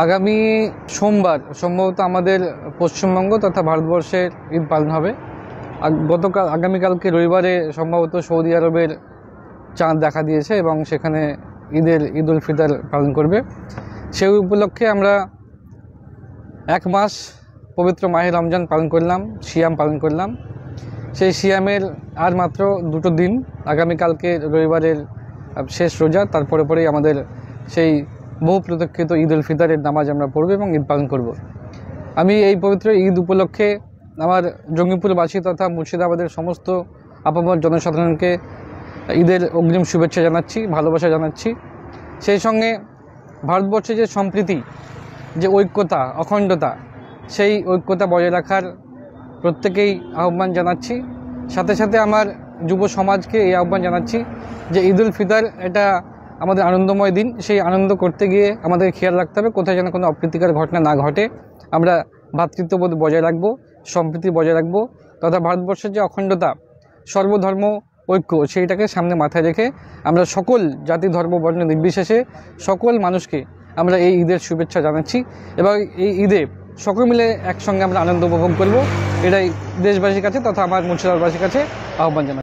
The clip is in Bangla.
আগামী সোমবার সম্ভবত আমাদের পশ্চিমবঙ্গ তথা ভারতবর্ষের ঈদ পালন হবে। আগামীকালকে রবিবারে সম্ভবত সৌদি আরবের চাঁদ দেখা দিয়েছে এবং সেখানে ঈদ উল ফিতর পালন করবে। সেই উপলক্ষে আমরা এক মাস পবিত্র মাহে রমজান পালন করলাম, সিয়াম পালন করলাম। সেই সিয়ামের আর মাত্র 2 দিন, আগামীকালকে রবিবারের শেষ রোজা, তারপরে পরেই আমাদের সেই বহু প্রতীক্ষিত ঈদ উল ফিতরের নামাজ আমরা পড়ব এবং ঈদ পালন করব। আমি এই পবিত্র ঈদ উপলক্ষে আমার জঙ্গিপুরবাসী তথা মুর্শিদাবাদের সমস্ত আপামর জনসাধারণকে ঈদের অগ্রিম শুভেচ্ছা জানাচ্ছি, ভালোবাসা জানাচ্ছি। সেই সঙ্গে ভারতবর্ষে যে সম্প্রীতি, যে ঐক্যতা, অখণ্ডতা, সেই ঐক্যতা বজায় রাখার প্রত্যেকেই আহ্বান জানাচ্ছি। সাথে সাথে আমার যুব সমাজকে এই আহ্বান জানাচ্ছি যে ঈদ উল ফিতর এটা আমাদের আনন্দময় দিন। সেই আনন্দ করতে গিয়ে আমাদের খেয়াল রাখতে হবে কোথায় যেন কোনো অপ্রীতিকর ঘটনা না ঘটে। আমরা ভ্রাতৃত্ববোধ বজায় রাখবো, সম্প্রীতি বজায় রাখবো, তথা ভারতবর্ষের যে অখণ্ডতা, সর্বধর্ম ঐক্য, সেইটাকে সামনে মাথায় রেখে আমরা সকল জাতি ধর্ম বর্ণ নির্বিশেষে সকল মানুষকে আমরা এই ঈদের শুভেচ্ছা জানাচ্ছি এবং এই ঈদে সকল মিলে একসঙ্গে আমরা আনন্দ উপভোগ করব। এটাই দেশবাসীর কাছে তথা আমার মুর্শিদাবাদবাসীর কাছে আহ্বান জানাচ্ছি।